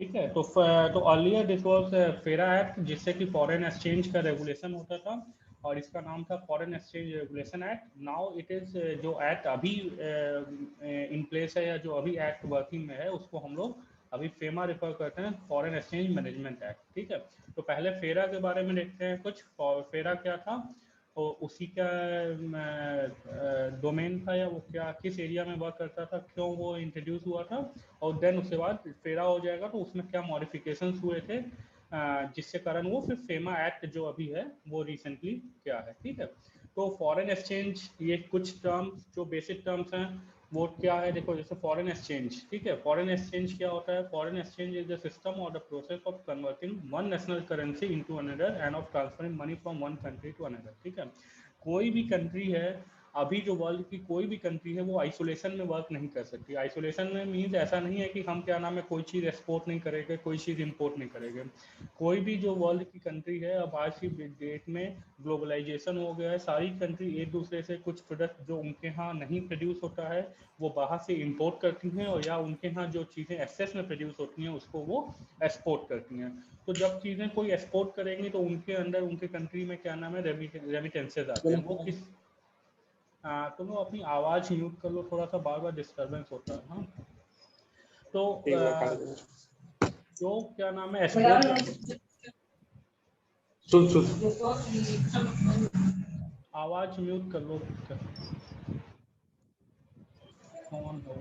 ठीक है। तो अर्लियर दिस वाज फेरा एक्ट, जिससे कि फॉरेन एक्सचेंज का रेगुलेशन होता था और इसका नाम था foreign exchange regulation act. Now it is जो एक्ट अभी इन प्लेस है या जो अभी एक्ट वर्किंग में है उसको हम लोग अभी फेमा रेफर करते हैं, फॉरेन एक्सचेंज मैनेजमेंट एक्ट। ठीक है। तो पहले फेरा के बारे में देखते हैं कुछ। फेरा क्या था, तो उसी का डोमेन था या वो क्या किस एरिया में वर्क करता था, क्यों वो इंट्रोड्यूस हुआ था, और देन उसके बाद फेरा हो जाएगा तो उसमें क्या मॉडिफिकेशंस हुए थे जिससे कारण वो फिर फेमा एक्ट जो अभी है वो रिसेंटली क्या है। ठीक है। तो फॉरेन एक्सचेंज, ये कुछ टर्म्स जो बेसिक टर्म्स हैं वो क्या है, देखो जैसे फॉरेन एक्सचेंज। ठीक है। फॉरेन एक्सचेंज क्या होता है, foreign exchange is the system और the process of converting one national currency into another and of transferring money from one country to another. ठीक है। कोई भी कंट्री है, अभी जो वर्ल्ड की कोई भी कंट्री है वो आइसोलेशन में वर्क नहीं कर सकती। आइसोलेशन में मीन्स ऐसा नहीं है कि हम क्या नाम है कोई चीज़ एक्सपोर्ट नहीं करेंगे, कोई चीज़ इंपोर्ट नहीं करेंगे। कोई भी जो वर्ल्ड की कंट्री है, अब आज की डेट में ग्लोबलाइजेशन हो गया है, सारी कंट्री एक दूसरे से कुछ प्रोडक्ट जो उनके यहाँ नहीं प्रोड्यूस होता है वो बाहर से इंपोर्ट करती हैं, और या उनके यहाँ जो चीज़ें एक्सेस में प्रोड्यूस होती हैं उसको वो एक्सपोर्ट करती हैं। तो जब चीज़ें कोई एक्सपोर्ट करेंगी तो उनके अंदर उनके कंट्री में क्या नाम है रेमिटेंसेज आते हैं। वो किस तुम लोग अपनी आवाज म्यूट कर लो, थोड़ा सा बार बार डिस्टरबेंस होता है। हाँ, तो जो क्या नाम है एक्सपोर्ट, आवाज म्यूट कर लो, कौन हो।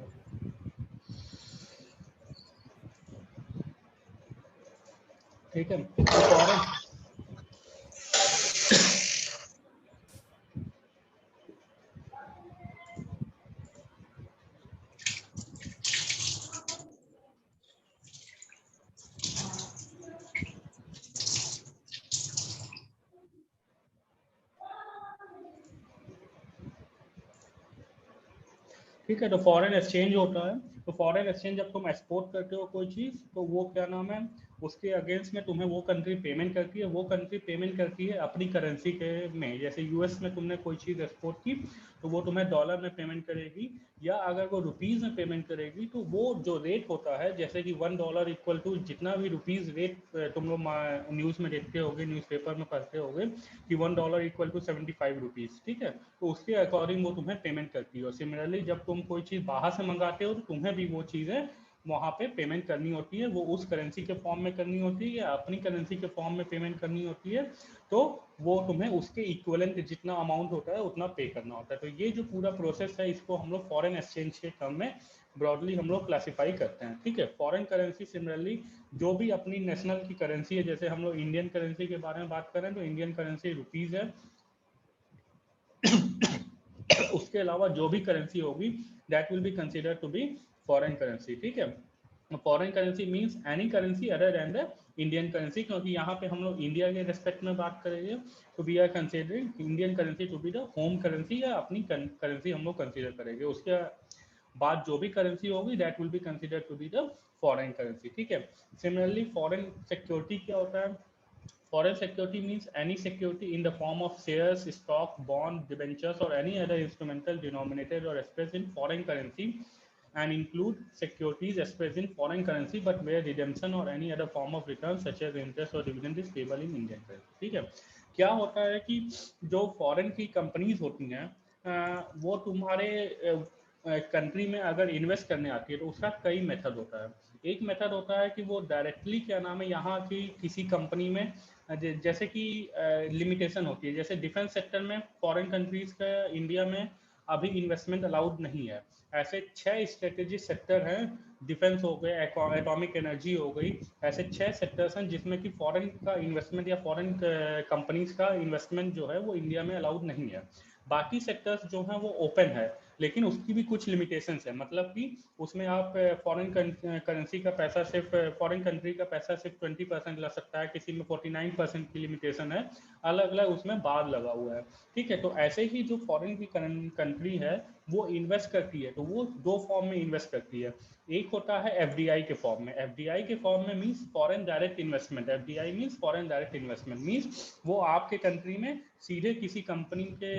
ठीक है। तो ठीक है। तो फॉरेन एक्सचेंज होता है, तो फॉरेन एक्सचेंज जब तुम एक्सपोर्ट करते हो कोई चीज़ तो वो क्या नाम है उसके अगेंस्ट में तुम्हें वो कंट्री पेमेंट करती है। वो कंट्री पेमेंट करती है अपनी करेंसी के में। जैसे यूएस में तुमने कोई चीज़ एक्सपोर्ट की तो वो तुम्हें डॉलर में पेमेंट करेगी, या अगर वो रुपीज़ में पेमेंट करेगी तो वो जो रेट होता है, जैसे कि $1 इक्वल टू जितना भी रुपीज़ रेट तुम लोग न्यूज़ में देखते होगे, न्यूज़पेपर में पढ़ते होगे कि $1 इक्वल टू 75 रुपीज़। ठीक है। तो उसके अकॉर्डिंग वो तुम्हें पेमेंट करती है। और सिमिलरली जब तुम कोई चीज़ बाहर से मंगाते हो तो तुम्हें भी वो चीज़ें वहाँ पे पेमेंट करनी होती है, वो उस करेंसी के फॉर्म में करनी होती है या अपनी करेंसी के फॉर्म में पेमेंट करनी होती है। तो वो तुम्हें उसके इक्विवेलेंट जितना अमाउंट होता है उतना पे करना होता है। तो ये जो पूरा प्रोसेस है इसको हम लोग फॉरेन एक्सचेंज के टर्म में ब्रॉडली हम लोग क्लासीफाई करते हैं। ठीक है। फॉरेन करेंसी सिमिलरली जो भी अपनी नेशनल की करेंसी है, जैसे हम लोग इंडियन करेंसी के बारे में बात करें तो इंडियन करेंसी रुपीज़ है। उसके अलावा जो भी करेंसी होगी that will be considered to be foreign currency. ठीक है। Foreign currency means any currency other than the Indian currency, क्योंकि यहाँ पे हम लोग इंडिया के रेस्पेक्ट में बात करेंगे तो we are considering Indian currency to be the home currency, या अपनी करेंसी हम लोग कंसिडर करेंगे। उसके बाद जो भी करेंसी होगी that will be considered to be the foreign currency. ठीक है। सिमिलरली फॉरेन सिक्योरिटी क्या होता है, foreign security means any security in the form of shares, stock, bond, debentures or any other instrumental denominated or expressed in foreign currency, and include securities expressed in foreign currency but where redemption or any other form of return such as interest or dividend is payable in Indian currency। ठीक है। क्या होता है कि जो foreign की companies होती हैं वो तुम्हारे कंट्री में अगर इन्वेस्ट करने आती है तो उसका कई मेथड होता है। एक मेथड होता है कि वो डायरेक्टली क्या नाम है यहाँ की किसी कंपनी में जैसे कि लिमिटेशन होती है, जैसे डिफेंस सेक्टर में फॉरेन कंट्रीज का इंडिया में अभी इन्वेस्टमेंट अलाउड नहीं है। ऐसे 6 स्ट्रेटेजिक सेक्टर हैं, डिफेंस हो गए, एटॉमिक एनर्जी हो गई, ऐसे 6 सेक्टर्स हैं जिसमें कि फॉरेन का इन्वेस्टमेंट या फॉरेन कंपनीज का इन्वेस्टमेंट जो है वो इंडिया में अलाउड नहीं है। बाकी सेक्टर्स जो हैं वो ओपन है, लेकिन उसकी भी कुछ लिमिटेशंस है। मतलब कि उसमें आप फॉरेन करेंसी का पैसा सिर्फ फॉरेन कंट्री का पैसा सिर्फ 20% लग सकता है, किसी में 49% की लिमिटेशन है, अलग अलग उसमें बार लगा हुआ है। ठीक है। तो ऐसे ही जो फॉरेन की कंट्री है वो इन्वेस्ट करती है तो वो दो फॉर्म में इन्वेस्ट करती है। एक होता है एफडीआई के फॉर्म में। एफडीआई के फॉर्म में means foreign direct investment. FDI means foreign direct investment means वो आपके कंट्री में सीधे किसी कंपनी के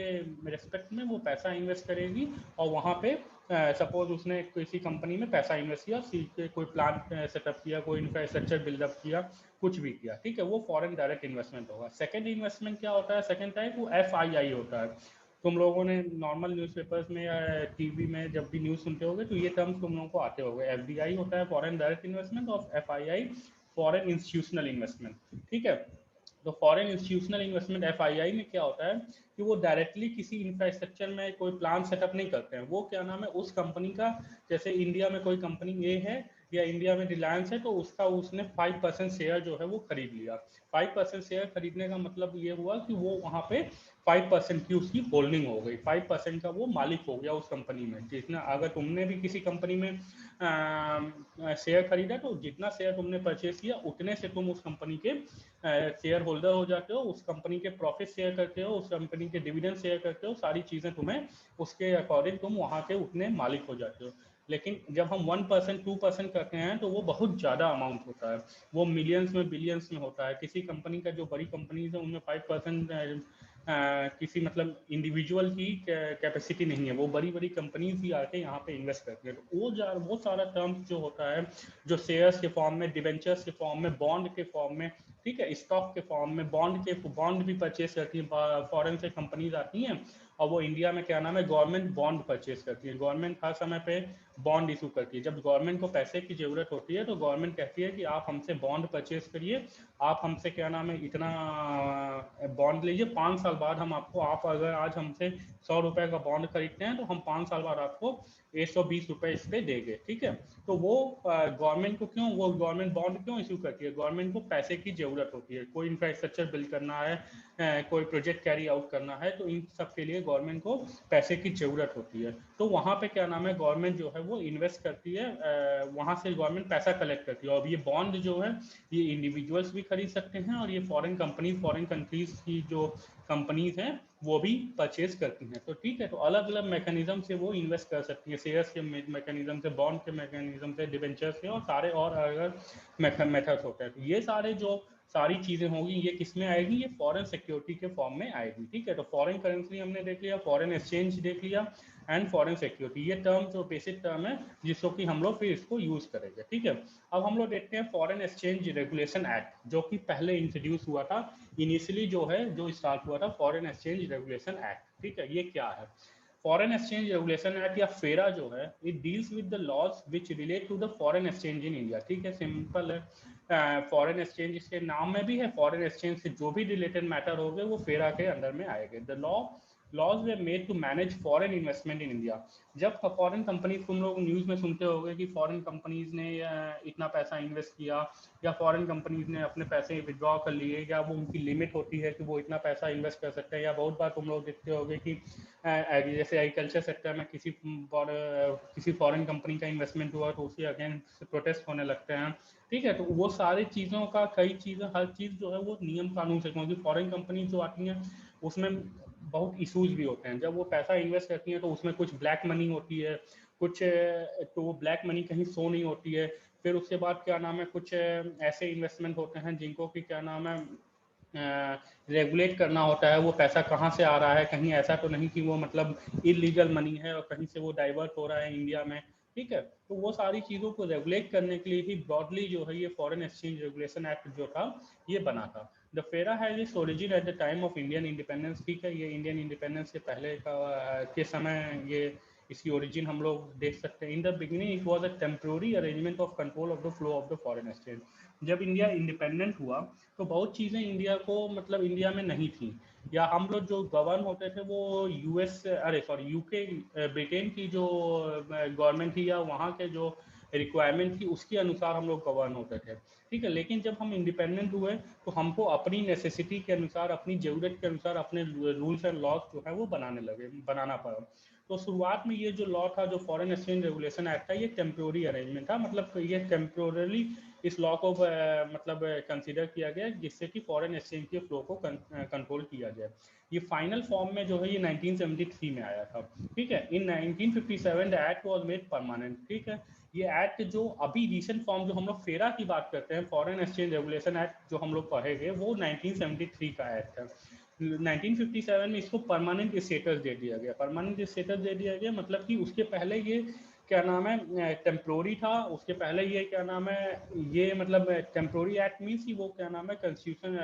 रेस्पेक्ट में वो पैसा इन्वेस्ट करेगी और वहाँ पे सपोज उसने किसी कंपनी में पैसा इन्वेस्ट किया, कोई प्लांट सेटअप किया, कोई इंफ्रास्ट्रक्चर बिल्डअप किया, कुछ भी किया, ठीक है, वो फॉरेन डायरेक्ट इन्वेस्टमेंट होगा। सेकंड इन्वेस्टमेंट क्या होता है, सेकंड टाइप वो FII होता है। तुम लोगों ने नॉर्मल न्यूज़पेपर्स में या टीवी में जब भी न्यूज़ सुनते होगे तो ये टर्म्स तुम लोगों को आते होंगे। FDI होता है फॉरेन डायरेक्ट इन्वेस्टमेंट, और FII फॉरेन इंस्टीट्यूशनल इन्वेस्टमेंट, ठीक है। तो फॉरेन इंस्टीट्यूशनल इन्वेस्टमेंट FII में क्या होता है कि वो डायरेक्टली किसी इंफ्रास्ट्रक्चर में कोई प्लान सेटअप नहीं करते हैं, वो क्या नाम है उस कंपनी का, जैसे इंडिया में कोई कंपनी ए है या इंडिया में रिलायंस है, तो उसका उसने 5% शेयर जो है वो खरीद लिया। 5% शेयर खरीदने का मतलब ये हुआ कि वो वहाँ पे 5% की उसकी होल्डिंग हो गई, 5% का वो मालिक हो गया उस कंपनी में। जितना अगर तुमने भी किसी कंपनी में शेयर खरीदा तो जितना शेयर तुमने परचेज किया उतने से तुम उस कंपनी के शेयर होल्डर हो जाते हो, उस कंपनी के प्रॉफिट शेयर करते हो, उस कंपनी के डिविडेंड शेयर करते हो, सारी चीज़ें तुम्हें उसके अकॉर्डिंग तुम वहाँ के उतने मालिक हो जाते हो। लेकिन जब हम 1% 2% करते हैं तो वो बहुत ज़्यादा अमाउंट होता है, वो मिलियंस में बिलियंस में होता है। किसी कंपनी का जो बड़ी कंपनीज है उनमें 5% किसी मतलब इंडिविजुअल की कैपेसिटी नहीं है, वो बड़ी बड़ी कंपनीज ही आके यहाँ पे इन्वेस्ट करती है। तो वो सारा टर्म्स जो होता है, जो शेयर्स के फॉर्म में, डिवेंचर्स के फॉर्म में, बॉन्ड के फॉर्म में, ठीक है, स्टॉक के फॉर्म में, बॉन्ड भी परचेज करती है, फॉरेन से कंपनीज आती हैं और वो इंडिया में क्या नाम है गवर्नमेंट बॉन्ड परचेज करती है। गवर्नमेंट हर समय पे बॉन्ड इशू करती है। जब गवर्नमेंट को पैसे की जरूरत होती है तो गवर्नमेंट कहती है कि आप हमसे बॉन्ड परचेज करिए, आप हमसे क्या नाम है इतना बॉन्ड लीजिए, 5 साल बाद हम आपको, आप अगर आज हमसे 100 रुपए का बॉन्ड खरीदते हैं तो हम 5 साल बाद आपको 120 रुपए इस पे देंगे, ठीक है। तो वो गवर्नमेंट को क्यों, वो गवर्नमेंट बॉन्ड क्यों इशू करती है, गवर्नमेंट को पैसे की जरूरत होती है, कोई इंफ्रास्ट्रक्चर बिल्ड करना है, कोई प्रोजेक्ट कैरी आउट करना है, तो इन सब के लिए गवर्नमेंट को पैसे की जरूरत होती है। तो वहाँ पे क्या नाम है गवर्नमेंट जो है वो इन्वेस्ट करती है, वहाँ से गवर्नमेंट पैसा कलेक्ट करती है। और ये बॉन्ड जो है ये इंडिविजुअल्स भी खरीद सकते हैं और ये फॉरेन कंपनीज, फॉरेन कंट्रीज की जो कंपनीज हैं वो भी परचेज करती हैं। तो ठीक है, तो अलग अलग मैकेनिज्म से वो इन्वेस्ट कर सकती है, शेयर्स के मैकेनिज्म से, बॉन्ड के मैकेनिज्म से, डिवेंचर्स से, और सारे और अलग मेथड्स होते हैं। तो ये सारे जो सारी चीज़ें होंगी ये किस में आएगी, ये फॉरेन सिक्योरिटी के फॉर्म में आएगी, ठीक है। तो फॉरेन करेंसी हमने देख लिया, फॉरेन एक्सचेंज देख लिया, एंड फॉरेन सिक्योरिटी, ये टर्म जो बेसिक टर्म है जिसको कि हम लोग फिर इसको यूज करेंगे, ठीक है। अब हम लोग देखते हैं फॉरेन एक्सचेंज रेगुलेशन एक्ट, जो कि पहले इंट्रोड्यूस हुआ था, इनिशियली जो है जो स्टार्ट हुआ था फॉरेन एक्सचेंज रेगुलेशन एक्ट, ठीक है। ये क्या है, फॉरेन एक्सचेंज रेगुलेशन एक्ट या फेरा जो है, it deals with the laws which relate to the foreign exchange in India, ठीक है, सिंपल है। फॉरेन एक्सचेंज इसके नाम में भी है, फॉरेन एक्सचेंज से जो भी रिलेटेड मैटर हो गए वो फेरा के अंदर में आएंगे। The laws they made to manage foreign investment in India. जब फॉरेन कंपनीज, तुम लोग न्यूज़ में सुनते होगे कि फॉरेन कंपनीज ने इतना पैसा इन्वेस्ट किया, या फॉरेन कंपनीज ने अपने पैसे विड्रॉ कर लिए, या वो उनकी लिमिट होती है कि वो इतना पैसा इन्वेस्ट कर सकते हैं, या बहुत बार तुम लोग देखते होगे कि जैसे एग्रीकल्चर सेक्टर में किसी फॉरेन कंपनी का इन्वेस्टमेंट हुआ तो उसके अगेंस्ट प्रोटेस्ट होने लगते हैं, ठीक है। तो वो सारी चीज़ों का, कई चीज़ें, हर चीज़ जो है वो नियम कानून से, क्योंकि फॉरेन कंपनी जो आती हैं उसमें बहुत इशूज भी होते हैं। जब वो पैसा इन्वेस्ट करती हैं तो उसमें कुछ ब्लैक मनी होती है, कुछ तो वो ब्लैक मनी कहीं शो नहीं होती है। फिर उसके बाद क्या नाम है, कुछ ऐसे इन्वेस्टमेंट होते हैं जिनको कि क्या नाम है रेगुलेट करना होता है, वो पैसा कहाँ से आ रहा है, कहीं ऐसा तो नहीं कि वो मतलब इलीगल मनी है और कहीं से वो डाइवर्ट हो रहा है इंडिया में, ठीक है। तो वो सारी चीज़ों को रेगुलेट करने के लिए ही ब्रॉडली जो है ये फॉरेन एक्सचेंज रेगुलेशन एक्ट जो था ये बना था। द फेरा has its origin at the time of Indian independence, ठीक है, ये इंडियन इंडिपेंडेंस से पहले के समय ये इसकी ओरिजिन हम लोग देख सकते हैं। In the beginning it was a temporary arrangement of control of the flow of the foreign exchange. जब इंडिया इंडिपेंडेंट हुआ तो बहुत चीज़ें इंडिया को, मतलब इंडिया में नहीं थी, या हम लोग जो गवर्न होते थे वो यूके, ब्रिटेन की जो गवर्नमेंट थी या वहाँ के जो रिक्वायरमेंट थी उसके अनुसार हम लोग गवर्न होते थे, ठीक है। लेकिन जब हम इंडिपेंडेंट हुए तो हमको अपनी नेसेसिटी के अनुसार, अपनी ज़रूरत के अनुसार अपने रूल्स एंड लॉज जो है वो बनाना पड़ा। तो शुरुआत में ये जो लॉ था, जो फॉरेन एक्सचेंज रेगुलेशन एक्ट था, ये टेम्प्रोरी अरेंजमेंट था, मतलब ये टेम्प्रोरली इस लॉ को मतलब कंसीडर किया गया जिससे कि फॉरेन एक्सचेंज के फ्लो को कंट्रोल किया जाए। ये फाइनल फॉर्म में जो है ये 1973 में आया था, ठीक है। इन 1957 the act was made permanent, ठीक है। ये एक्ट जो अभी रिसेंट फॉर्म, जो हम लोग फेरा की बात करते हैं, फॉरेन एक्सचेंज रेगुलेशन एक्ट जो हम लोग पढ़ेंगे, वो 1973 का एक्ट है। 1957 में इसको परमानेंट स्टेटस दे दिया गया। परमानेंट स्टेटस दे दिया गया मतलब कि उसके पहले ये क्या नाम है टेम्प्रोरी था, उसके पहले ये क्या नाम है ये मतलब टेम्प्रोरी एक्ट मीन्स कि वो क्या नाम है कॉन्स्टिट्यूशन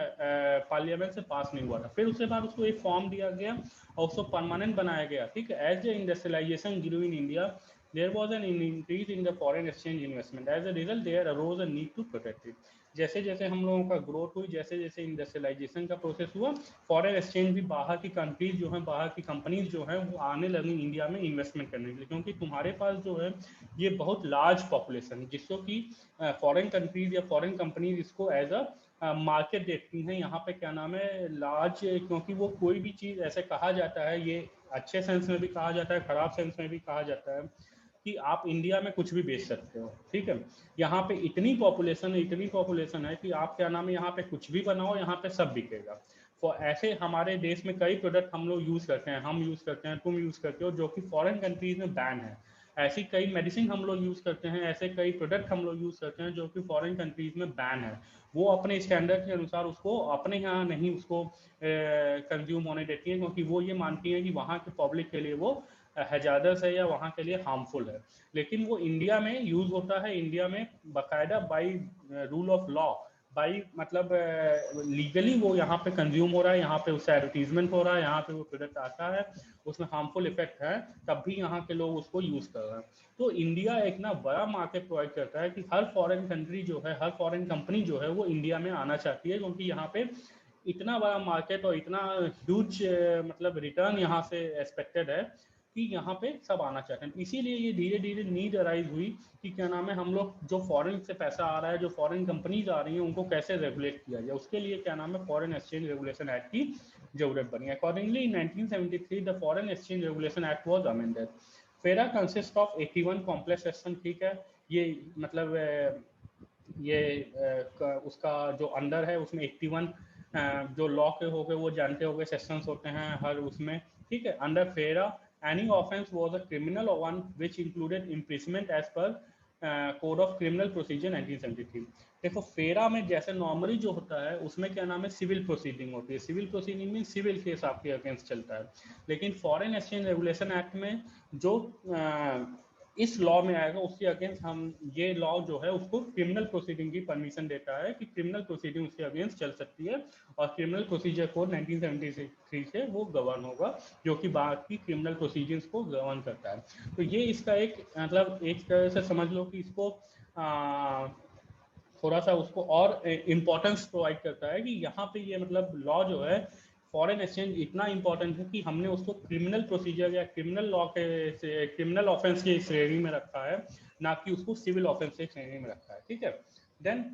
पार्लियामेंट से पास नहीं हुआ था। फिर उसके बाद उसको एक फॉर्म दिया गया और उसको परमानेंट बनाया गया, ठीक है। As the industrialisation grew in India there was an increase in the foreign exchange investment. As a result, there arose a need to protect it. जैसे जैसे हम लोगों का ग्रोथ हुई, जैसे जैसे इंडस्ट्रियलाइजेशन का प्रोसेस हुआ, फॉरेन एक्सचेंज भी बाहर की कंट्रीज जो हैं, बाहर की कंपनीज जो हैं वो आने लगी इंडिया में इन्वेस्टमेंट करने के लिए, क्योंकि तुम्हारे पास जो है ये बहुत लार्ज पॉपुलेशन है जिसको कि फॉरेन कंट्रीज या फॉरेन कंपनीज इसको एज अ मार्केट देखती हैं। यहाँ पे क्या नाम है लार्ज, क्योंकि वो कोई भी चीज़ ऐसे कहा जाता है, ये अच्छे सेंस में भी कहा जाता है, खराब सेंस में भी कहा जाता है कि आप इंडिया में कुछ भी बेच सकते हो, ठीक है। यहाँ पे इतनी पॉपुलेशन है कि आप क्या नाम है यहाँ पे कुछ भी बनाओ, यहाँ पे सब बिकेगा। ऐसे हमारे देश में कई प्रोडक्ट हम लोग यूज़ करते हैं, हम यूज़ करते हैं, तुम यूज़ करते हो, जो कि फॉरेन कंट्रीज में बैन है। ऐसी कई मेडिसिन हम लोग यूज़ करते हैं, ऐसे कई प्रोडक्ट हम लोग यूज़ करते हैं जो कि फॉरेन कंट्रीज में बैन है। वो अपने स्टैंडर्ड के अनुसार उसको अपने यहाँ नहीं उसको कंज्यूम होने देती है, क्योंकि वो ये मानती है कि वहाँ के पब्लिक के लिए वो हैजार्डस है या वहाँ के लिए हार्मफुल है। लेकिन वो इंडिया में यूज़ होता है, इंडिया में बाकायदा by rule of law, by मतलब लीगली वो यहाँ पे कंज्यूम हो रहा है, यहाँ पे उससे एडवर्टीजमेंट हो रहा है, यहाँ पे वो प्रोडक्ट आता है, उसमें हार्मफुल इफेक्ट है, तब भी यहाँ के लोग उसको यूज़ कर रहे हैं। तो इंडिया एक ना बड़ा मार्केट प्रोवाइड करता है कि हर फॉरेन कंट्री जो है, हर फॉरेन कंपनी जो है वो इंडिया में आना चाहती है, क्योंकि यहाँ पे इतना बड़ा मार्केट और इतना ह्यूज मतलब रिटर्न यहाँ से एक्सपेक्टेड है कि यहाँ पे सब आना चाहते हैं। इसीलिए ये धीरे धीरे नीड अराइज हुई कि क्या नाम है हम लोग जो फॉरेन से पैसा आ रहा है, जो फॉरेन कंपनीज आ रही हैं, उनको कैसे रेगुलेट किया जाए। उसके लिए क्या नाम है फॉरेन एक्सचेंज रेगुलेशन एक्ट की जरूरत बनी। Accordingly in 1973 the foreign exchange regulation act was amended. फेरा कंसिस्ट ऑफ 81 कॉम्प्लेक्स सेक्शन, ठीक है। ये मतलब ये उसका जो अंडर है उसमें 81 जो लॉ के हो गए वो जानते हो गए सेक्शंस होते हैं हर उसमें, ठीक है। Under FERA any offence was a criminal one which included imprisonment as per code of criminal procedure 1973। देखो फेरा में जैसे नॉर्मली जो होता है उसमें क्या नाम है सिविल प्रोसीडिंग होती है, सिविल प्रोसीडिंग में सिविल केस आपके अगेंस्ट चलता है। लेकिन फॉरेन एक्सचेंज रेगुलेशन एक्ट में जो इस लॉ में आएगा उसके अगेंस्ट हम ये लॉ जो है उसको क्रिमिनल प्रोसीडिंग की परमिशन देता है कि क्रिमिनल प्रोसीडिंग उसके अगेंस्ट चल सकती है, और क्रिमिनल प्रोसीजर कोड 1973 से वो गवर्न होगा, जो कि बाकी क्रिमिनल प्रोसीजर्स को गवर्न करता है। तो ये इसका एक मतलब एक तरह से समझ लो कि इसको थोड़ा सा उसको और इम्पोर्टेंस प्रोवाइड करता है कि यहाँ पे ये मतलब लॉ जो है फॉरेन एक्सचेंज इतना इंपॉर्टेंट है कि हमने उसको क्रिमिनल प्रोसीजर या क्रिमिनल लॉ के क्रिमिनल ऑफेंस की श्रेणी में रखा है, ना कि उसको सिविल ऑफेंस की श्रेणी में रखा है, ठीक है। देन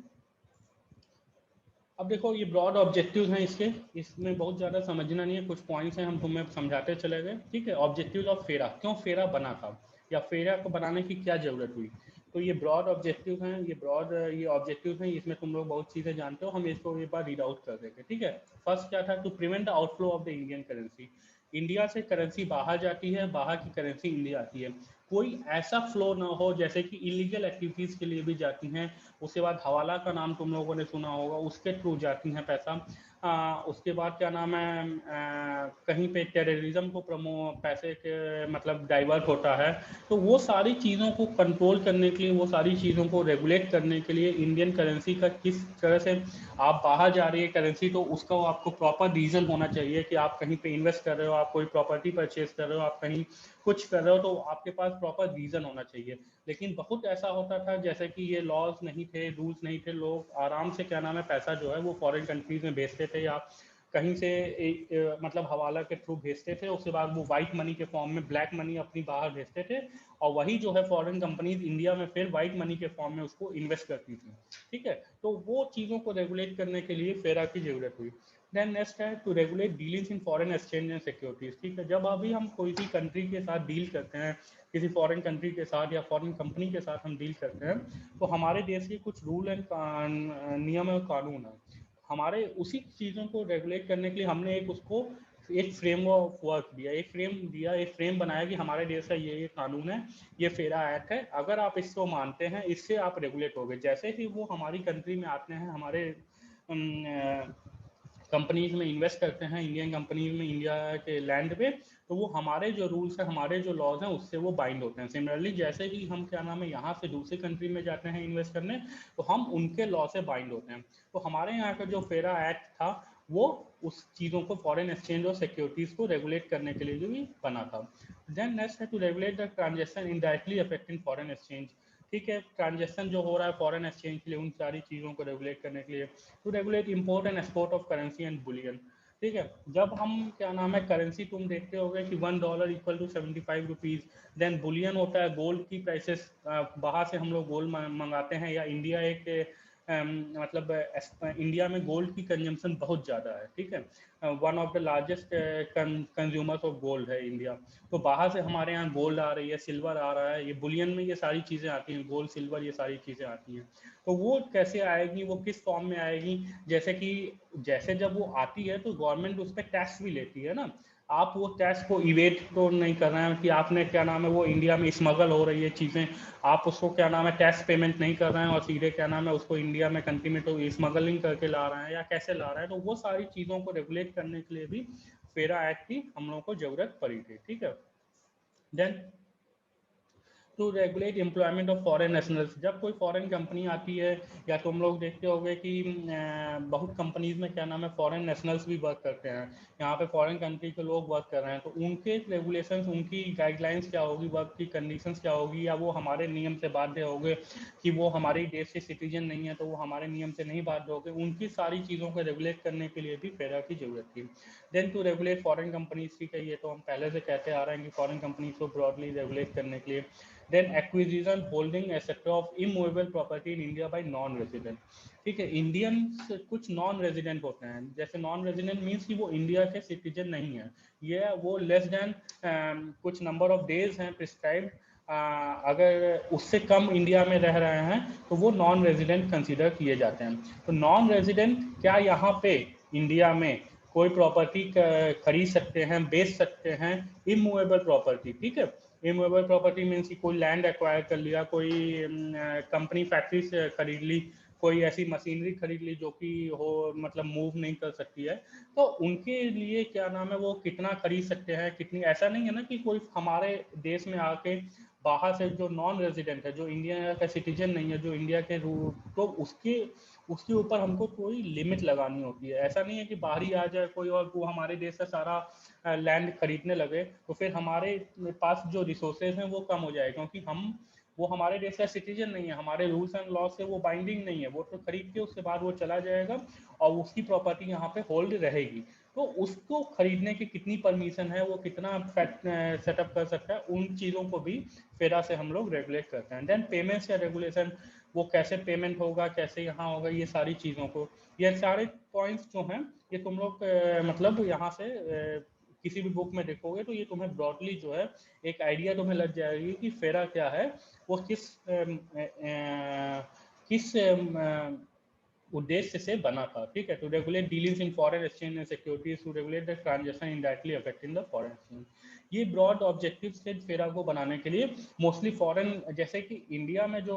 अब देखो ये ब्रॉड ऑब्जेक्टिव्स हैं इसके, इसमें बहुत ज़्यादा समझना नहीं है, कुछ पॉइंट्स हैं हम तुम्हें समझाते चले गए, ठीक है। ऑब्जेक्टिव्स ऑफ फेरा, क्यों फेरा बना था या फेरा को बनाने की क्या ज़रूरत हुई। तो ये ब्रॉड ऑब्जेक्टिव हैं, ये ब्रॉड ये ऑब्जेक्टिव हैं, इसमें तुम लोग बहुत चीज़ें जानते हो, हम इसको एक बार रीड आउट कर देंगे, ठीक है। फर्स्ट क्या था, to prevent the outflow of the Indian currency. India से करेंसी बाहर जाती है, बाहर की करेंसी इंडिया आती है, कोई ऐसा फ्लो ना हो जैसे कि इलीगल एक्टिविटीज़ के लिए भी जाती हैं। उसके बाद हवाला का नाम तुम लोगों ने सुना होगा, उसके थ्रू जाती हैं पैसा। उसके बाद क्या नाम है कहीं पे टेररिज्म को पैसे के मतलब डाइवर्ट होता है। तो वो सारी चीज़ों को कंट्रोल करने के लिए, वो सारी चीज़ों को रेगुलेट करने के लिए इंडियन करेंसी का किस तरह से आप बाहर जा रही है करेंसी, तो उसका आपको प्रॉपर रीज़न होना चाहिए कि आप कहीं पे इन्वेस्ट कर रहे हो, आप कोई प्रॉपर्टी परचेज कर रहे हो, आप कहीं कुछ कर रहे हो, तो आपके पास प्रॉपर रीज़न होना चाहिए। लेकिन बहुत ऐसा होता था जैसे कि ये लॉज नहीं थे, रूल्स नहीं थे, लोग आराम से क्या नाम है पैसा जो है वो फॉरेन कंट्रीज में भेजते थे या कहीं से मतलब हवाला के थ्रू भेजते थे। उसके बाद वो वाइट मनी के फॉर्म में ब्लैक मनी अपनी बाहर भेजते थे, और वही जो है फॉरेन कंपनीज इंडिया में फिर वाइट मनी के फॉर्म में उसको इन्वेस्ट करती थी, ठीक है। तो वो चीज़ों को रेगुलेट करने के लिए फेरा की जरूरत हुई। देन नेक्स्ट है to regulate dealings in foreign exchange and securities, ठीक है। जब अभी हम कोई भी कंट्री के साथ डील करते हैं, किसी फॉरेन कंट्री के साथ या फॉरेन कंपनी के साथ हम डील करते हैं, तो हमारे देश के कुछ रूल एंड नियम और कानून है। हमारे उसी चीज़ों को रेगुलेट करने के लिए हमने एक उसको एक फ्रेमवर्क दिया, एक फ्रेम बनाया कि हमारे देश का ये कानून है, ये फेरा एक्ट है, अगर आप इसको मानते हैं इससे आप रेगुलेट हो गए। जैसे ही वो हमारी कंट्री में आते हैं, हमारे कंपनीज में इन्वेस्ट करते हैं, इंडियन कंपनीज में इंडिया के लैंड पे, तो वो हमारे जो रूल्स हैं, हमारे जो लॉज हैं, उससे वो बाइंड होते हैं। सिमिलरली जैसे ही हम क्या नाम है यहाँ से दूसरी कंट्री में जाते हैं इन्वेस्ट करने, तो हम उनके लॉ से बाइंड होते हैं। तो हमारे यहाँ का जो फेरा एक्ट था वो उस चीज़ों को, फॉरेन एक्सचेंज और सिक्योरिटीज़ को रेगुलेट करने के लिए जो भी बना था। देन नेक्स्ट है to regulate the transaction indirectly affecting foreign exchange. ठीक है, ट्रांजेक्शन जो हो रहा है फॉरेन एक्सचेंज के लिए, उन सारी चीज़ों को रेगुलेट करने के लिए। To regulate import and export of currency and bullion. ठीक है, जब हम क्या नाम है करेंसी, तुम देखते होगे कि $1 equal to 75 rupees. Then bullion होता है गोल्ड की प्राइसेस, बाहर से हम लोग गोल्ड मंगाते हैं, या इंडिया एक मतलब इंडिया में गोल्ड की कंजम्पशन बहुत ज़्यादा है। ठीक है, one of the largest consumers of gold है इंडिया। तो बाहर से हमारे यहाँ गोल्ड आ रही है, सिल्वर आ रहा है, ये बुलियन में ये सारी चीज़ें आती हैं, गोल्ड सिल्वर ये सारी चीज़ें आती हैं। तो वो कैसे आएगी, वो किस फॉर्म में आएगी, जैसे कि जैसे जब वो आती है तो गवर्नमेंट उस पर टैक्स भी लेती है ना। आप वो टैक्स को इवेट तो नहीं कर रहे हैं कि आपने क्या नाम है वो इंडिया में स्मगल हो रही है चीज़ें, आप उसको क्या नाम है टैक्स पेमेंट नहीं कर रहे हैं और सीधे क्या नाम है उसको इंडिया में कंट्री में तो स्मगलिंग करके ला रहे हैं, या कैसे ला रहे हैं। तो वो सारी चीज़ों को रेगुलेट करने के लिए भी फेरा एक्ट की हम लोगों को जरूरत पड़ी थी। ठीक है, then to regulate employment of foreign nationals. जब कोई फॉरेन कंपनी आती है, या तुम लोग देखते होगे कि बहुत कंपनीज में क्या नाम है फॉरेन नेशनल्स भी वर्क करते हैं, यहाँ पे फॉरेन कंट्री के लोग वर्क कर रहे हैं, तो उनके रेगुलेशंस, उनकी गाइडलाइंस क्या होगी, वर्क की कंडीशंस क्या होगी, या वो हमारे नियम से बाध्य होंगे कि वो हमारे देश के सिटीजन नहीं है तो वो हमारे नियम से नहीं बाध्य होंगे, उनकी सारी चीज़ों को रेगुलेट करने के लिए भी फेरा की जरूरत थी। Then to regulate foreign companies की कहिए तो हम पहले से कहते आ रहे हैं कि फॉरेन कंपनीज को ब्रॉडली रेगुलेट करने के लिए। Then acquisition, holding etcetera of immovable property in India by non resident. ठीक है, इंडियंस कुछ नॉन रेजिडेंट होते हैं, जैसे नॉन रेजिडेंट मीन्स कि वो इंडिया के सिटीजन नहीं है, ये वो लेस देन कुछ नंबर ऑफ डेज हैं प्रिस्क्राइब्ड, अगर उससे कम इंडिया में रह रहे हैं तो वो नॉन रेजिडेंट कंसीडर किए जाते हैं। तो नॉन रेजिडेंट क्या यहाँ पे इंडिया में कोई प्रॉपर्टी खरीद सकते हैं, बेच सकते हैं, इमूवेबल प्रॉपर्टी। ठीक है, इमूवेबल प्रॉपर्टी मीन्स कि कोई लैंड एक्वायर कर लिया, कोई कंपनी फैक्ट्री से खरीद ली, कोई ऐसी मशीनरी खरीद ली जो कि हो मतलब मूव नहीं कर सकती है, तो उनके लिए क्या नाम है वो कितना खरीद सकते हैं, कितनी। ऐसा नहीं है ना कि कोई हमारे देश में आके बाहर से जो नॉन रेजिडेंट है, जो इंडिया का सिटीजन नहीं है, जो इंडिया के तो उसके ऊपर हमको कोई लिमिट लगानी होती है। ऐसा नहीं है कि बाहरी आ जाए कोई और वो हमारे देश का सारा लैंड खरीदने लगे, तो फिर हमारे पास जो रिसोर्सेज हैं वो कम हो जाए, क्योंकि वो हमारे देश का सिटीजन नहीं है, हमारे रूल्स एंड लॉ से वो बाइंडिंग नहीं है, वो तो खरीद के उसके बाद वो चला जाएगा और उसकी प्रॉपर्टी यहाँ पे होल्ड रहेगी। तो उसको खरीदने की कितनी परमिशन है, वो कितना सेटअप कर सकता है, उन चीज़ों को भी फेरा से हम लोग रेगुलेट करते हैं। देन पेमेंट्स या रेगुलेशन, वो कैसे पेमेंट होगा, कैसे यहाँ होगा, ये सारी चीज़ों को, ये सारे पॉइंट्स जो हैं ये तुम लोग मतलब यहाँ से किसी भी बुक में देखोगे तो ये तुम्हें ब्रॉडली जो है एक आइडिया तुम्हें लग जाएगी कि फेरा क्या है, वो किस उद्देश्य से बना था। ठीक है, to regulate dealings in foreign exchange and securities, to regulate the transaction indirectly affecting the foreign exchange. ये ब्रॉड ऑब्जेक्टिव्स थे फेरा को बनाने के लिए। मोस्टली फॉरेन, जैसे कि इंडिया में जो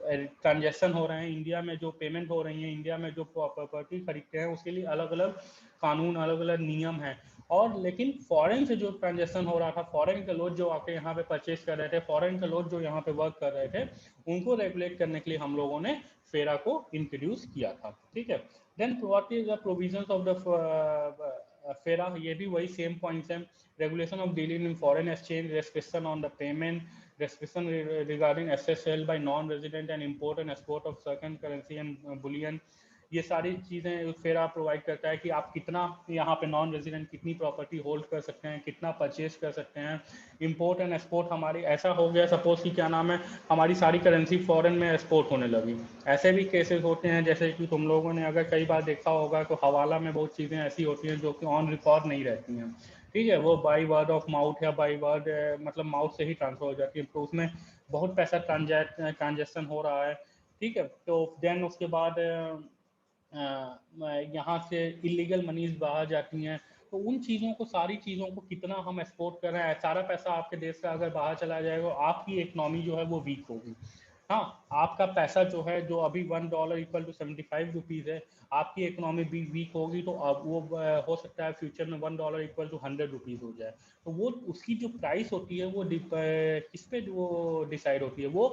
ट्रांजैक्शन हो रहे हैं, इंडिया में जो पेमेंट हो रही है, इंडिया में जो प्रॉपर्टी खरीदते हैं, उसके लिए अलग अलग कानून, अलग अलग नियम हैं। और लेकिन फॉरेन से जो ट्रांजैक्शन हो रहा था, फॉरेन के लोग जो आके यहाँ पे परचेज कर रहे थे, फॉरेन के लोग जो यहाँ पे वर्क कर रहे थे, उनको रेगुलेट करने के लिए हम लोगों ने फेरा को इंट्रोड्यूस किया था। ठीक है, then what is the provisions of the FERA, ये भी वही सेम पॉइंट्स हैं। Regulation of dealing in foreign exchange, restriction on the payment, restriction regarding assets held by non-resident and import and export of certain currency and bullion। ये सारी चीज़ें फेरा provide करता है कि आप कितना यहाँ पे नॉन रेजिडेंट कितनी प्रॉपर्टी होल्ड कर सकते हैं, कितना परचेज कर सकते हैं। इंपोर्ट एंड एक्सपोर्ट, हमारी ऐसा हो गया सपोज कि क्या नाम है हमारी सारी करेंसी फॉरेन में एक्सपोर्ट होने लगी। ऐसे भी केसेस होते हैं, जैसे कि तुम लोगों ने अगर कई बार देखा होगा तो हवाला में बहुत चीज़ें ऐसी होती हैं जो कि ऑन रिकॉर्ड नहीं रहती हैं। ठीक है, वो बाई वर्ड ऑफ माउथ या बाई वर्ड मतलब माउथ से ही ट्रांसफर हो जाती है, तो उसमें बहुत पैसा ट्रांजैक्शन हो रहा है। ठीक है, तो देन उसके बाद यहाँ से इलीगल मनीज बाहर जाती हैं, तो उन चीज़ों को, सारी चीज़ों को कितना हम एक्सपोर्ट कर रहे हैं, सारा पैसा आपके देश का अगर बाहर चला जाएगा, आपकी इकनॉमी जो है वो वीक होगी। हाँ, आपका पैसा जो है, जो अभी $1 इक्वल टू 75 रुपीज़ है, आपकी इकोनॉमी भी वीक होगी तो अब वो हो सकता है फ्यूचर में $1 इक्वल टू 100 रुपीज़ हो जाए। तो वो उसकी जो प्राइस होती है वो किस पे वो डिसाइड होती है, वो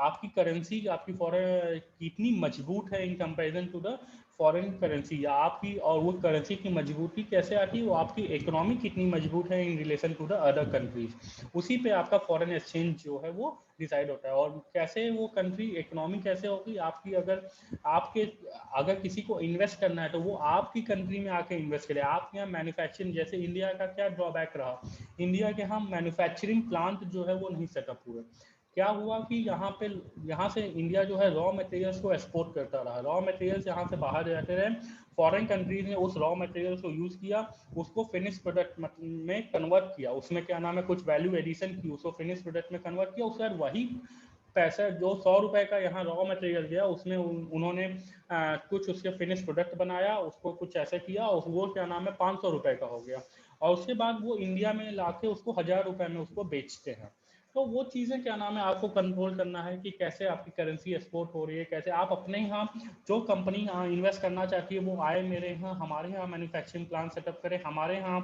आपकी करेंसी, आपकी फॉरेन कितनी मजबूत है in comparison to the foreign currency, या आपकी, और वो करेंसी की मजबूती कैसे आती है, वो आपकी इकोनॉमी कितनी मजबूत है in relation to the other countries, उसी पे आपका फॉरेन एक्सचेंज जो है वो डिसाइड होता है। और कैसे वो कंट्री इकोनॉमी कैसे होगी आपकी, अगर किसी को इन्वेस्ट करना है तो वो आपकी कंट्री में आके इन्वेस्ट करे। आपके यहाँ मैन्युफैक्चरिंग, जैसे इंडिया का क्या ड्रॉबैक रहा, इंडिया के यहाँ मैन्युफैक्चरिंग प्लांट जो है वो नहीं सेटअप हुए। क्या हुआ कि यहाँ से इंडिया जो है रॉ मटेरियल्स को एक्सपोर्ट करता रहा, रॉ मटेरियल्स यहाँ से बाहर जाते रहे, फॉरेन कंट्रीज ने उस रॉ मटेरियल्स को यूज किया, उसको फिनिश प्रोडक्ट में कन्वर्ट किया, उसमें क्या नाम है कुछ वैल्यू एडिशन की, उसको फिनिश प्रोडक्ट में कन्वर्ट किया, उसके बाद वही पैसा जो 100 रुपए का यहाँ रॉ मटेरियल गया, उसमें उन्होंने कुछ उसके फिनिश प्रोडक्ट बनाया, उसको कुछ ऐसे किया, और वो क्या नाम है 500 रुपए का हो गया, और उसके बाद वो इंडिया में लाके उसको 1000 रुपए में उसको बेचते हैं। तो वो चीज़ें क्या नाम है आपको कंट्रोल करना है कि कैसे आपकी करेंसी एक्सपोर्ट हो रही है, कैसे आप अपने यहाँ जो कंपनी इन्वेस्ट करना चाहती है वो आए मेरे यहाँ, हमारे यहाँ मैन्युफैक्चरिंग प्लांट सेटअप करे, हमारे यहाँ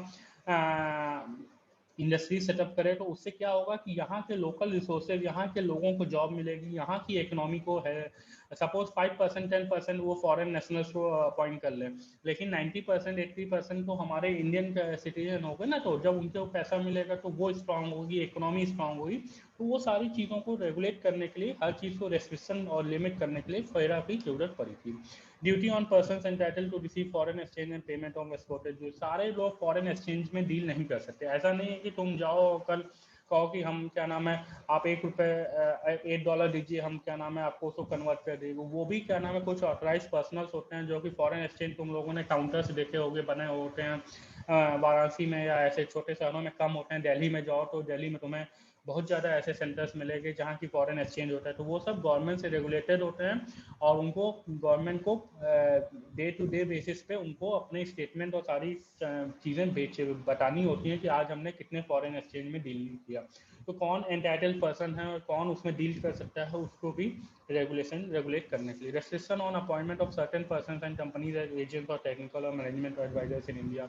इंडस्ट्री सेटअप करे, तो उससे क्या होगा कि यहाँ के लोकल रिसोर्सेज, यहाँ के लोगों को जॉब मिलेगी, यहाँ की इकोनॉमी को है, सपोज 5% 10% वो फॉरेन नेशनल्स को अपॉइंट कर लें, लेकिन 90% 80% तो हमारे इंडियन सिटीजन हो गए ना, तो जब उनको पैसा मिलेगा तो वो स्ट्रांग होगी, इकोनॉमी स्ट्रांग होगी। तो वो सारी चीज़ों को रेगुलेट करने के लिए, हर चीज़ को रेस्ट्रिक्शन और लिमिट करने के लिए फेरा की जरूरत पड़ी थी। Duty on person entitle to receive foreign exchange and payment of exported, जो सारे लोग फॉरेन एक्सचेंज में डील नहीं कर सकते। ऐसा नहीं है कि तुम जाओ कल कहो कि हम क्या नाम है आप $8 दीजिए, हम क्या नाम है आपको उसको कन्वर्ट कर देंगे। वो भी क्या नाम है कुछ ऑथराइज पर्सनल्स होते हैं जो कि फॉरेन एक्सचेंज, तुम लोगों ने काउंटर्स देखे होंगे बने होते हैं वाराणसी में या ऐसे छोटे शहरों में कम होते हैं। दिल्ली में जाओ तो दिल्ली में तुम्हें बहुत ज़्यादा ऐसे सेंटर्स मिलेंगे जहाँ की फॉरेन एक्सचेंज होता है, तो वो सब गवर्नमेंट से रेगुलेटेड होते हैं, और उनको गवर्नमेंट को डे टू डे बेसिस पे उनको अपने स्टेटमेंट और सारी चीज़ें बतानी होती हैं कि आज हमने कितने फॉरेन एक्सचेंज में डील किया। तो कौन एंटाइटल्ड पर्सन है और कौन उसमें डील कर सकता है, उसको भी रेगुलेट करने के लिए। Restriction on appointment of certain person and companies as agents और टेक्निकल और मैनेजमेंट एडवाइजर्स इन इंडिया।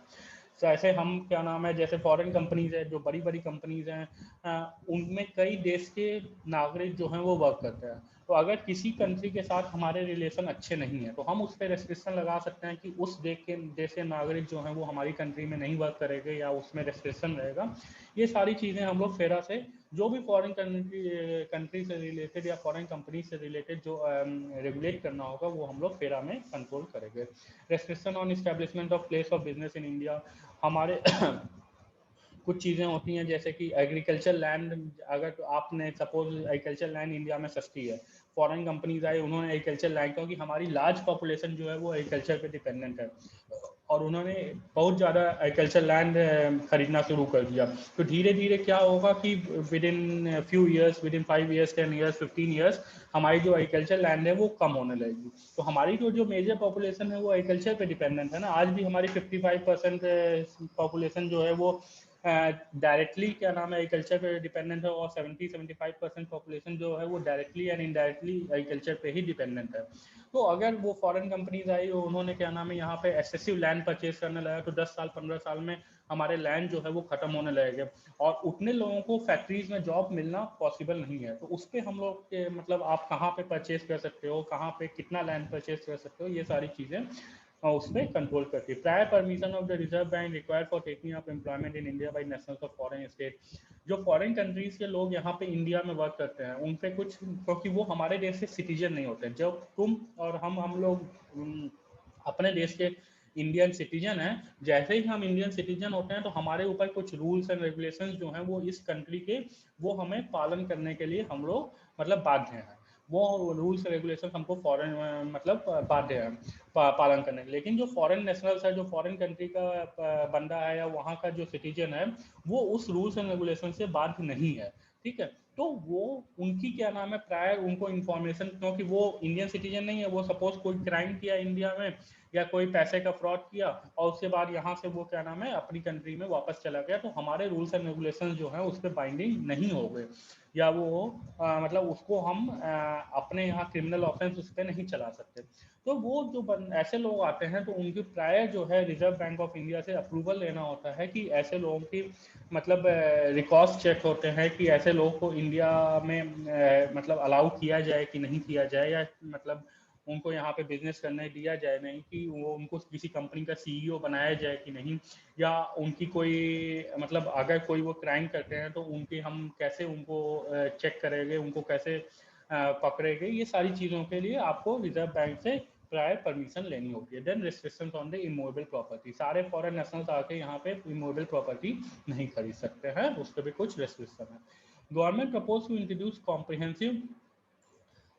तो ऐसे हम क्या नाम है जैसे फॉरेन कंपनीज है, जो बड़ी बड़ी कंपनीज हैं, उनमें कई देश के नागरिक जो हैं वो वर्क करते हैं। तो अगर किसी कंट्री के साथ हमारे रिलेशन अच्छे नहीं है तो हम उस पर रेस्ट्रिक्शन लगा सकते हैं कि उस देश के नागरिक जो हैं वो हमारी कंट्री में नहीं वर्क करेंगे, या उसमें रेस्ट्रिक्शन रहेगा। ये सारी चीज़ें हम लोग फेरा से, जो भी फॉरेन कंट्री से रिलेटेड या फॉरेन कंपनी से रिलेटेड जो रेगुलेट करना होगा वो हम लोग फेरा में कंट्रोल करेंगे। Restriction on establishment of place of business in India, हमारे कुछ चीज़ें होती हैं जैसे कि एग्रीकल्चर लैंड, अगर तो आपने सपोज एग्रीकल्चर लैंड इंडिया में सस्ती है, फॉरेन कंपनीज आए, उन्होंने एग्रीकल्चर लैंड, क्योंकि हमारी लार्ज पॉपुलेशन जो है वो एग्रीकल्चर पे डिपेंडेंट है, और उन्होंने बहुत ज़्यादा एग्रीकल्चर लैंड खरीदना शुरू कर दिया। तो धीरे धीरे क्या होगा कि with in few years, with in 5 years 10 years 15 years हमारी जो एग्रीकल्चर लैंड है वो कम होने लगेगी। तो हमारी जो मेजर पॉपुलेशन है वो एग्रीकल्चर पे डिपेंडेंट है ना। आज भी हमारी 55% पॉपुलेशन जो है वो डायरेक्टली क्या नाम है एग्रीकल्चर पे डिपेंडेंट है, और 70-75% पॉपुलेशन जो है वो डायरेक्टली एंड इनडायरेक्टली एग्रीकल्चर पे ही डिपेंडेंट है। तो अगर वो फॉरेन कंपनीज आई और उन्होंने क्या नाम है यहाँ पे एक्सेसिव लैंड परचेज करने लगा, तो 10 साल 15 साल में हमारे लैंड जो है वो खत्म होने लगेगा, और उतने लोगों को फैक्ट्रीज में जॉब मिलना पॉसिबल नहीं है। तो उस पर हम लोग मतलब आप कहाँ पे परचेज कर सकते हो, कहाँ पे कितना लैंड परचेज कर सकते हो, ये सारी चीज़ें उस पर कंट्रोल करती है। Prior permission of the reserve bank required for taking up employment in India by nationals of foreign state. जो फॉरेन कंट्रीज के लोग यहाँ पे इंडिया में वर्क करते हैं उन पे कुछ, क्योंकि वो हमारे देश से सिटीजन नहीं होते। जब तुम और हम लोग अपने देश के इंडियन सिटीजन हैं, जैसे ही हम इंडियन सिटीजन होते हैं तो हमारे ऊपर कुछ रूल्स एंड रेगुलेशंस जो हैं वो इस कंट्री के, वो हमें पालन करने के लिए हम लोग मतलब बाध्य हैं। वो रूल्स रेगुलेशन हमको फॉरेन मतलब बाध्य है पालन करने के। लेकिन जो फॉरेन नेशनल्स है, जो फॉरेन कंट्री का बंदा है या वहाँ का जो सिटीजन है, वो उस रूल्स एंड रेगुलेशन से बाध्य नहीं है। ठीक है, तो वो उनकी क्या नाम है प्रायर उनको इन्फॉर्मेशन, क्योंकि वो इंडियन सिटीजन नहीं है, वो सपोज कोई क्राइम किया इंडिया में या कोई पैसे का फ्रॉड किया और उसके बाद यहाँ से वो क्या नाम है अपनी कंट्री में वापस चला गया, तो हमारे रूल्स एंड रेगुलेशंस जो हैं उस पर बाइंडिंग नहीं हो गए, या वो मतलब उसको हम अपने यहाँ क्रिमिनल ऑफेंस उस पर नहीं चला सकते। तो वो जो ऐसे लोग आते हैं तो उनकी प्रायर जो है रिजर्व बैंक ऑफ इंडिया से अप्रूवल लेना होता है कि ऐसे लोगों की मतलब रिकॉर्ड्स चेक होते हैं कि ऐसे लोगों को इंडिया में मतलब अलाउ किया जाए कि नहीं किया जाए, या मतलब उनको यहाँ पे बिजनेस करने दिया जाए नहीं, कि वो उनको किसी कंपनी का सीईओ बनाया जाए कि नहीं, या उनकी कोई मतलब अगर कोई वो क्राइम करते हैं तो उनके हम कैसे उनको चेक करेंगे, उनको कैसे पकड़ेंगे, ये सारी चीज़ों के लिए आपको रिजर्व बैंक से प्रायर परमिशन लेनी होती है। Then restrictions on the immovable property, सारे फॉरेन नेशनल्स आके यहाँ पे इमूवेबल प्रॉपर्टी नहीं खरीद सकते हैं, उस पर भी कुछ रेस्ट्रिक्शन है। Government propose to introduce comprehensive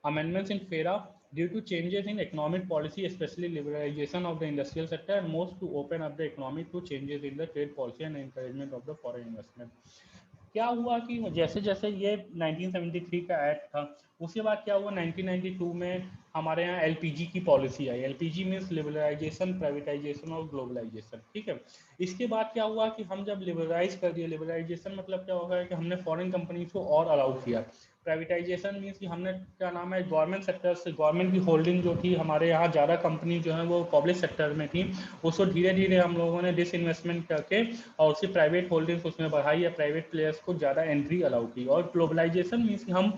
amendments in FERA due to changes in economic policy, especially liberalization of the industrial sector, and most to open up the economy to changes in the trade policy and encouragement of the foreign investment. क्या हुआ कि जैसे जैसे ये 1973 का act था, उसके बाद क्या हुआ 1992 में हमारे यहाँ एलपीजी की पॉलिसी आई। एलपीजी मीन्स लिबरलाइजेशन, प्राइवेटाइजेशन और ग्लोबलाइजेशन, ठीक है। इसके बाद क्या हुआ कि हम जब लिबरलाइज कर दिए, लिबरलाइजेशन मतलब क्या होगा कि हमने फॉरेन कंपनीज को और अलाउ किया। प्राइवेटाइजेशन मीन्स कि हमने क्या नाम है गवर्नमेंट सेक्टर से, गवर्नमेंट की होल्डिंग जो थी हमारे यहाँ ज़्यादा कंपनी जो है वो पब्लिक सेक्टर में थी, उसको धीरे धीरे हम लोगों ने डिसइन्वेस्टमेंट करके और उसकी प्राइवेट होल्डिंग्स उसमें बढ़ाई, या प्राइवेट प्लेयर्स को ज़्यादा एंट्री अलाउ की। और ग्लोबलाइजेशन मीन्स कि हम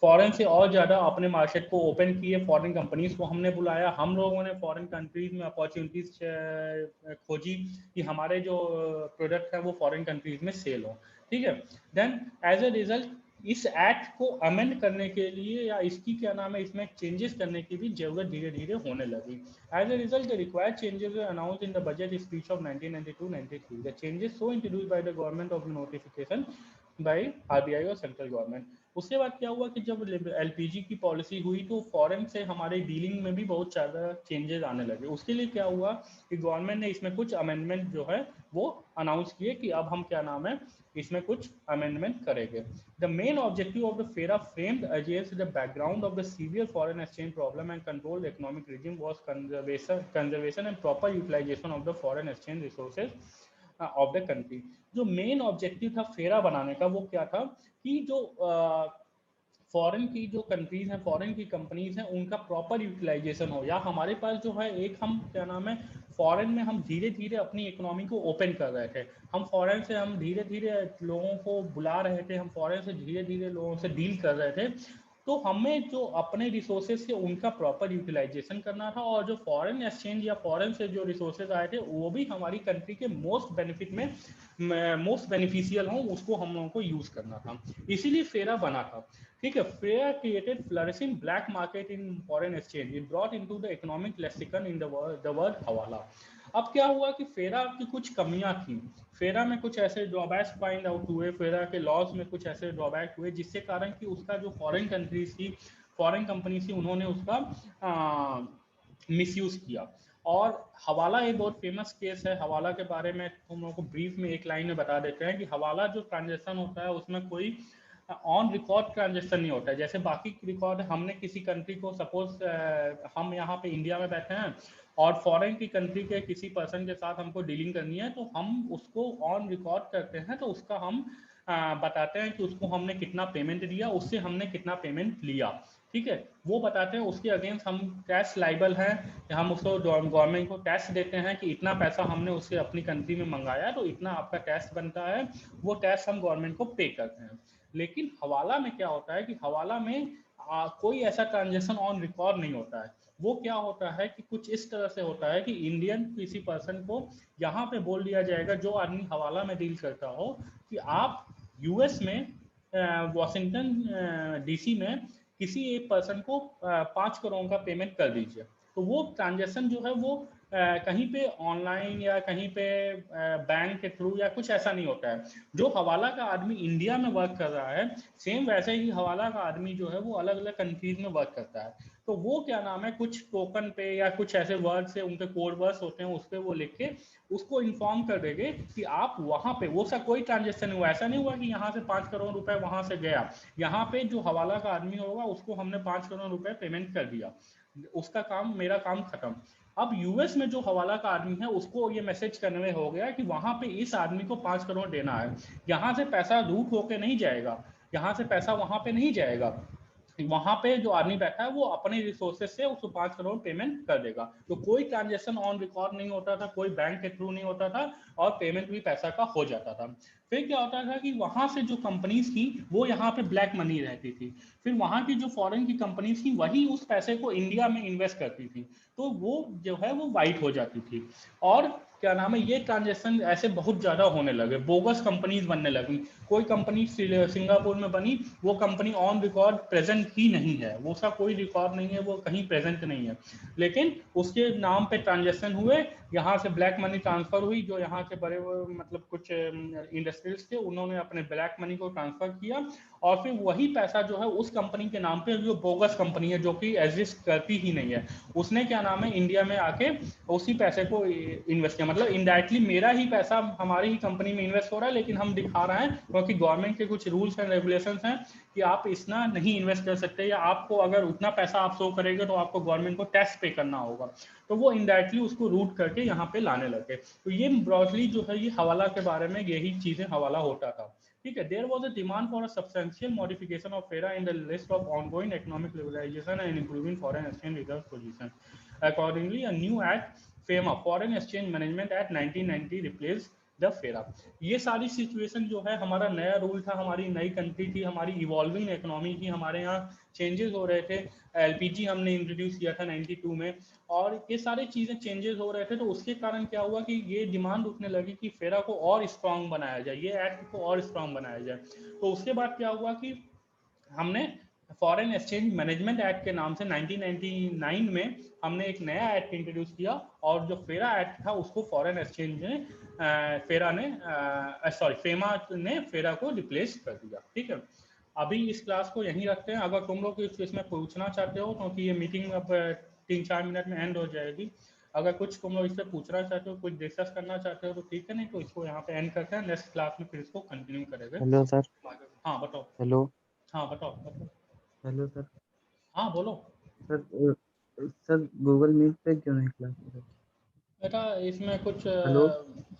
फॉरेन से और ज़्यादा अपने मार्केट को ओपन किए, फॉरेन कंपनीज को हमने बुलाया, हम लोगों ने फॉरेन कंट्रीज में अपॉर्चुनिटीज खोजी कि हमारे जो प्रोडक्ट है वो फॉरेन कंट्रीज में सेल हो, ठीक है। देन एज ए रिजल्ट इस एक्ट को अमेंड करने के लिए या इसकी क्या नाम है इसमें चेंजेस करने की भी जरूरत धीरे धीरे होने लगी। As a result the required changes were announced in the budget speech of 1992-93। The changes so introduced by the government of notification by RBI और सेंट्रल गवर्नमेंट। उसके बाद क्या हुआ कि जब एलपीजी की पॉलिसी हुई तो फॉरेन से हमारे डीलिंग में भी बहुत ज़्यादा चेंजेस आने लगे। उसके लिए क्या हुआ कि गवर्नमेंट ने इसमें कुछ अमेंडमेंट जो है वो अनाउंस किए कि अब हम क्या नाम है इसमें कुछ अमेंडमेंट करेंगे। The main objective of the FERA, framed against the background of the severe foreign exchange problem and controlled economic regime, was conservation and proper utilization of the foreign exchange resources of the country। जो main objective था फेरा बनाने का वो क्या था कि जो फॉरेन की जो कंट्रीज हैं, फॉरेन की कंपनीज हैं, उनका प्रॉपर यूटिलाइजेशन हो, या हमारे पास जो है एक हम क्या नाम है फॉरेन में हम धीरे धीरे अपनी इकोनॉमी को ओपन कर रहे थे, हम फॉरेन से हम धीरे धीरे लोगों को बुला रहे थे, हम फॉरेन से धीरे धीरे लोगों से डील कर रहे थे, तो हमें जो अपने रिसोर्सेज थे उनका प्रॉपर यूटिलाइजेशन करना था, और जो फॉरेन एक्सचेंज या फॉरेन से जो रिसोर्सेज आए थे वो भी हमारी कंट्री के मोस्ट बेनिफिट में मोस्ट बेनिफिशियल हो, उसको हम लोगों को यूज करना था, इसीलिए फेरा बना था, ठीक है। फेरा created flourishing black market in foreign exchange, it brought into the economic lexicon in the word हवाला। अब क्या हुआ कि फेरा की कुछ कमियां थी, फेरा में कुछ ऐसे ड्रॉबैक्स फाइंड आउट हुए, फेरा के लॉज में कुछ ऐसे ड्रॉबैक हुए जिससे कारण कि उसका जो फॉरेन कंट्रीज थी, फॉरेन कंपनी थी, उन्होंने उसका मिसयूज किया। और हवाला एक बहुत फेमस केस है, हवाला के बारे में तुम लोगों को ब्रीफ में एक लाइन में बता देते हैं कि हवाला जो ट्रांजेक्शन होता है उसमें कोई ऑन रिकॉर्ड ट्रांजेक्शन नहीं होता है। जैसे बाकी रिकॉर्ड हमने किसी कंट्री को सपोज हम यहाँ पे इंडिया में बैठे हैं और फॉरेन की कंट्री के किसी पर्सन के साथ हमको डीलिंग करनी है, तो हम उसको ऑन रिकॉर्ड करते हैं, तो उसका हम बताते हैं कि उसको हमने कितना पेमेंट दिया, उससे हमने कितना पेमेंट लिया, ठीक है, वो बताते हैं। उसके अगेंस्ट हम टैक्स लाइबल हैं, हम उसको गवर्नमेंट को टैक्स देते हैं कि इतना पैसा हमने उससे अपनी कंट्री में मंगाया तो इतना आपका टैक्स बनता है, वो टैक्स हम गवर्नमेंट को पे करते हैं। लेकिन हवाला में क्या होता है कि हवाला में कोई ऐसा ट्रांजेक्शन ऑन रिकॉर्ड नहीं होता है। वो क्या होता है कि कुछ इस तरह से होता है कि इंडियन किसी पर्सन को यहाँ पे बोल दिया जाएगा, जो आदमी हवाला में डील करता हो, कि आप यूएस में वॉशिंगटन डीसी में किसी एक पर्सन को 5 करोड़ का पेमेंट कर दीजिए। तो वो ट्रांजेक्शन जो है वो कहीं पे ऑनलाइन या कहीं पे बैंक के थ्रू या कुछ ऐसा नहीं होता है। जो हवाला का आदमी इंडिया में वर्क कर रहा है, सेम वैसे ही हवाला का आदमी जो है वो अलग अलग कंट्रीज में वर्क करता है। तो वो क्या नाम है कुछ टोकन पे या कुछ ऐसे वर्ड से, उनके कोड वर्ड्स होते हैं, उस पर वो लिख के उसको इन्फॉर्म कर देंगे कि आप वहाँ पे, वो सा कोई ट्रांजेक्शन नहीं हुआ, ऐसा नहीं हुआ कि यहाँ से 5 करोड़ रुपए वहाँ से गया, यहाँ पे जो हवाला का आदमी होगा उसको हमने 5 करोड़ रुपए पेमेंट कर दिया, उसका काम, मेरा काम खत्म। अब यूएस में जो हवाला का आदमी है उसको ये मैसेज कन्वे हो गया कि वहां पे इस आदमी को 5 करोड़ देना है, यहाँ से पैसा रूट होके नहीं जाएगा, यहाँ से पैसा वहां पे नहीं जाएगा, वहां पे जो आदमी बैठा है वो अपने रिसोर्सेज से उसको 5 करोड़ पेमेंट कर देगा। तो कोई ट्रांजेक्शन ऑन रिकॉर्ड नहीं होता था, कोई बैंक के थ्रू नहीं होता था, और पेमेंट भी पैसा का हो जाता था। फिर क्या होता था कि वहां से जो कंपनीज थी वो यहाँ पे ब्लैक मनी रहती थी, फिर वहां की जो फॉरेन की कंपनीज थी वही उस पैसे को इंडिया में इन्वेस्ट करती थी, तो वो जो है वो वाइट हो जाती थी। और क्या नाम है, ये ट्रांजेक्शन ऐसे बहुत ज्यादा होने लगे, बोगस कंपनीज बनने लगी। कोई कंपनी सिंगापुर में बनी, वो कंपनी ऑन रिकॉर्ड प्रेजेंट ही नहीं है, वो उसका कोई रिकॉर्ड नहीं है, वो कहीं प्रेजेंट नहीं है, लेकिन उसके नाम पे ट्रांजेक्शन हुए, यहाँ से ब्लैक मनी ट्रांसफर हुई, जो यहाँ के बड़े मतलब कुछ इंडस्ट्रीज थे उन्होंने अपने ब्लैक मनी को ट्रांसफर किया, और फिर वही पैसा जो है उस कंपनी के नाम पे, जो बोगस कंपनी है जो कि एग्जिस्ट करती ही नहीं है, उसने क्या नाम है इंडिया में आके उसी पैसे को इन्वेस्ट किया। मतलब इनडायरेक्टली मेरा ही पैसा हमारी ही कंपनी में इन्वेस्ट हो रहा है, लेकिन हम दिखा रहे हैं क्योंकि गवर्नमेंट के कुछ रूल्स एंड रेगुलेशंस हैं कि आप इतना नहीं इन्वेस्ट कर सकते, या आपको अगर उतना पैसा आप शो करेंगे तो आपको गवर्नमेंट को टैक्स पे करना होगा, तो वो इनडायरेक्टली उसको रूट करके यहाँ पे लाने लगे। तो ये ब्रॉडली जो है ये हवाला के बारे में यही चीजें हवाला होता था। ठीक है, there was a demand for a substantial modification of FERA in the list of ongoing economic liberalisation and improving foreign exchange reserve position. Accordingly a new act FEMA foreign exchange management act 1990 replace the FERA. ये सारी situation जो है, हमारा नया rule था, हमारी नई country थी, हमारी इवॉल्विंग इकोनॉमी थी, हमारे यहाँ चेंजेस हो रहे थे, एलपीजी हमने इंट्रोड्यूस किया था 92 में, और ये सारी चीजें चेंजेस हो रहे थे, तो उसके कारण क्या हुआ कि ये डिमांड उठने लगी कि फेरा को और स्ट्रांग बनाया जाए, ये एक्ट को और स्ट्रांग बनाया जाए। तो उसके बाद क्या हुआ कि हमने फॉरेन एक्सचेंज मैनेजमेंट एक्ट के नाम से 1999 में हमने एक नया एक्ट इंट्रोड्यूस किया, और जो फेरा एक्ट था उसको फॉरेन एक्सचेंज ने फेमा ने फेरा को रिप्लेस कर दिया। ठीक है, अभी इस क्लास को यहीं रखते हैं, अगर तुम लोग इसमें पूछना चाहते हो, क्योंकि ये मीटिंग अब 3-4 मिनट में एंड हो जाएगी, अगर कुछ तुम लोग इससे पूछना चाहते हो, कुछ डिस्कस करना चाहते हो तो ठीक है, नहीं तो इसको यहाँ पे एंड करते हैं, नेक्स्ट क्लास में फिर इसको कंटिन्यू करेंगे। Hello sir. हाँ बताओ। हेलो। हाँ बताओ बताओ। Hello sir. हाँ बोलो। सर सर गूगल मीट पे क्यों नहीं क्लास हो रही? बेटा इसमें कुछ हेलो।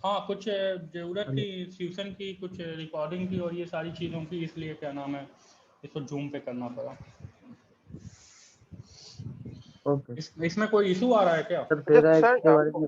हाँ कुछ जरूरत हेलो। थी ट्यूशन की, कुछ रिकॉर्डिंग की और ये सारी चीज़ों की, इसलिए क्या नाम है इसको जूम पे करना पड़ा। ओके इसमें कोई इशू आ रहा है क्या? सर, फेरा एक्ट सर के बारे में